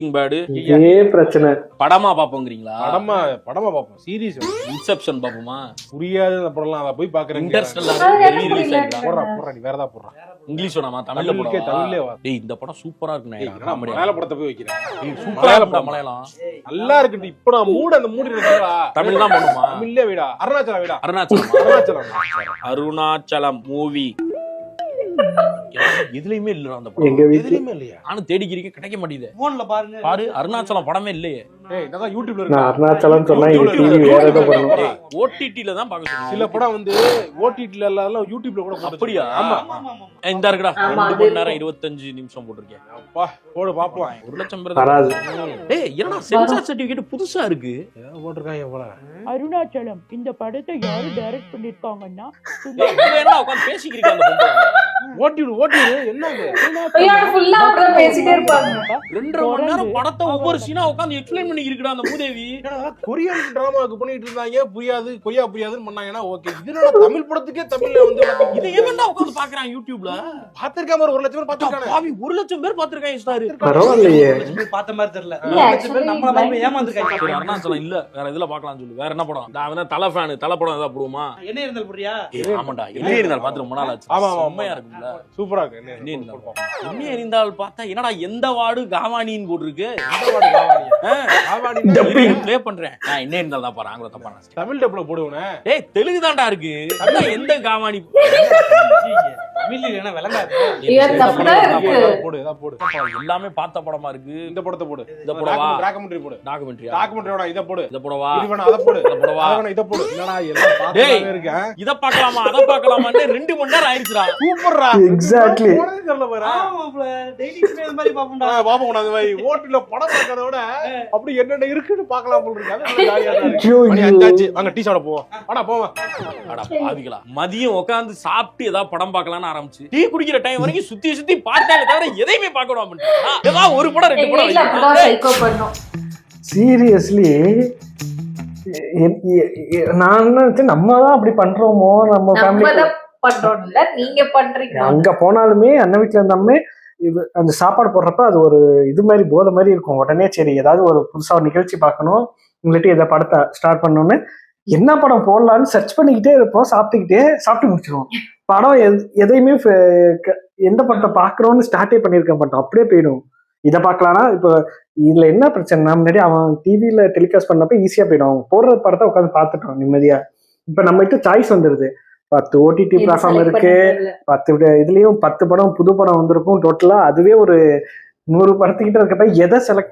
இதே பிரச்சனை. படமா பாப்போங்கிறீங்களா? படமா பாப்போம். சீரிஸ் இன்செப்ஷன் பாப்போமா? புரியாது படம்லாம். அத போய் பாக்குறேன். இன்டர்ஸ்டெல்லார் போடுறா நீ வேறதா போடுறா. இங்கிலீஷ் வேணாமா? தமிழ்ல போடுவா. தமிழ்லயே வா. டேய் இந்த படம் சூப்பரா இருக்குண்ணே. மலையாள படத்தை போய் வைக்கிறேன். சூப்பரா இருக்குடா மலையாளம். நல்லா இருக்கு. இப்போ நான் அந்த மூடி இருக்கா. தமிழ் தான் பண்ணுமா? தமிழ்லயே விடா. அருணாச்சலம் அருணாச்சலம் மூவி எதுலயுமே இல்ல அந்த எங்க படம். வீட்ல எதுலயுமே இல்லையா? நானும் தேடிக்கிறீங்க கிடைக்க மாட்டேங்குது. போன்ல பாருங்க. பாரு அருணாச்சலம் படமே இல்லையே. ஏய் இதான் யூடியூப்ல நான் இருக்கு. அருணாச்சலம் சொன்னா எங்க டிவி வேற ஏதோ பண்ணணும். ஓடிடில தான் பார்க்க சொல்லுங்க. சில படம் வந்து ஓடிடில எல்லாம் யூடியூப்ல கூட போட்டு. அப்படியா? ஆமா. இந்த இருக்குடா 2 மணி நேரம் 25 நிமிஷம் போட்டுருக்கேன். அப்பா போடு பாப்போம். 1 லட்சம் வராது. டேய் என்னடா சென்சார் சர்டிபிகேட் புதுசா இருக்கு. போட்டுருக்காங்க போல. அருணாச்சலம் இந்த படத்தை யாரு டைரக்ட் பண்ணிருக்காங்கன்னா டேய் இவன் என்ன உட்கார்ந்து பேசிக்கிறீங்க அந்த பொம்பளை? ஓட்டிடு என்ன இது? ஃபுல்லா அப்படியே பேசிட்டே இருப்பாங்க. 2.5 மணி நேரம் படத்தை ஒவ்வொரு சீனா உட்கார்ந்து எக்ஸ்பிளைன் பண்ணிக்கிறா அந்த மூதேவி. கொரியன் டிராமாவுக்கு பண்ணிட்டு இருந்தாங்க. புரியாது புரியாதுன்னு பண்ணாங்கன்னா ஓகே. இதனால தமிழ் படத்துக்கே தமிழ்ல வந்து இதை எவன்டா உட்கார்ந்து பாக்குறான் யூடியூப்ல? பாத்திருக்காம 1 லட்சம் பேர் பாத்திருக்காங்க. பாவி 1 லட்சம் பேர் பாத்திருக்காங்க ஸ்டார். பரவாயில்லையே. பார்த்த மாதிரி தெரியல. இல்ல, பேர் நம்மள மாதிரி ஏமாந்துருக்காங்க. சரி அருணாச்சலம் இல்ல வேற இதுல பார்க்கலாம் சொல்லு. வேற என்ன படம்? நான் வந்து தலை ஃபேன். தலை படம் ஏதாவது போடுமா? என்ன இருந்தால் புரியா? ஆமாடா என்ன இருந்தால் பாத்து ரொம்ப நாள் ஆச்சு. ஆமா செம்மையா இருக்குல்ல. சூப்பரா இருக்கு. என்ன இருந்தால் பார்த்தா என்னடா எந்த வார்டு காவானின்னு போட்டுருக்கு. ப்ளே பண்றேன். நான் என்ன இருந்தால் தான் பாரு. ஆங்கில தப்பா தமிழ் டப்ல போடுவேனே. டேய் தெலுங்கு தான்டா இருக்கு. அதான் எந்த காவானி தமிழ்ல என்ன விளங்காது. இவன் தப்புதான் இருக்கு. போடு ஏதா போடு. எல்லாமே பார்த்த படமா இருக்கு. இந்த படத்தை போடு. இத போடவா? டாக்குமெண்ட்ரி போடு. டாக்குமெண்ட்ரியா? இத போடு. இத போடவா? இவன அத போடு. இத போடவா? அவன இத போடு. என்னடா எல்லாம் பாத்துட்டே இருக்கேன். இத பார்க்கலாமா அத பார்க்கலாமான்னு 2 மணி நேரம் ஆயிடுச்சுடா. சூப்பர்ரா. எக்ஸாக்ட்லி. போனே தெரியல பாரு. ஆமாப்ல டெய்லி இந்த மாதிரி பாப்போம்டா. பாப்போம் அந்த மாதிரி ஓட்டுல படம் பார்க்கறத விட அப்படி என்னென்ன இருக்குன்னு பார்க்கலாம் போல இருக்கு. அது ஜாலியா இருக்கு. மணி 5 ஆச்சு. வாங்க டீ சாப்பிட போவோம். வாடா போவோம். அட பாவிகளா. மதியம் உட்கார்ந்து சாப்பிட்டு ஏதாவது படம் பார்க்கலாம்னு ஆரம்பிச்சு டீ குடிக்கிற டைம் வரைக்கும் சுத்தி பார்த்தாலே தவிர எதையுமே பார்க்கணும் அப்படின்னா ஏதாவது ஒரு படம் 2 படம் வீட்ல அப்படிதான் சைக்கோ பண்ணோம். சீரியஸ்லி நான் நினைச்சேன் நம்ம தான் அப்படி பண்றோமோ. நம்ம ஃபேமிலி நம்மதான் பண்றோம்ல, நீங்க பண்றீங்க. அங்க போனாலுமே அண்ணன் வீட்டுல இருந்தாலுமே இது அந்த சாப்பாடு போடுறப்ப அது ஒரு இது மாதிரி போதை மாதிரி இருக்கும். உடனே சரி ஏதாவது ஒரு புதுசா ஒரு நிகழ்ச்சி பார்க்கணும் இல்லாட்டி எதை படத்தை ஸ்டார்ட் பண்ணணும்னு என்ன படம் போடலான்னு சர்ச் பண்ணிக்கிட்டே இருப்போம். சாப்பிட்டு முடிச்சிருவோம். படம் எதையுமே எந்த படத்தை பார்க்கறோம்னு ஸ்டார்டே பண்ணியிருக்க மாட்டோம். அப்படியே போயிடும். இதை பார்க்கலாம்னா இப்போ இதுல என்ன பிரச்சனைனா முன்னாடி அவன் டிவியில டெலிகாஸ்ட் பண்ணப்ப ஈஸியா போயிடும். அவங்க போடுற படத்தை உட்காந்து பார்த்துட்டோம் நிம்மதியா. இப்ப நம்ம கிட்ட சாய்ஸ் வந்துருது. 10 ஓடிடி பிளாட்ஃபார்ம் இருக்கு. 10 இதுலயும் 10 படம் புது படம் வந்திருக்கும். டோட்டலா அதுவே ஒரு 100 படத்துக்கிட்ட இருக்கப்ப எதை செலக்ட்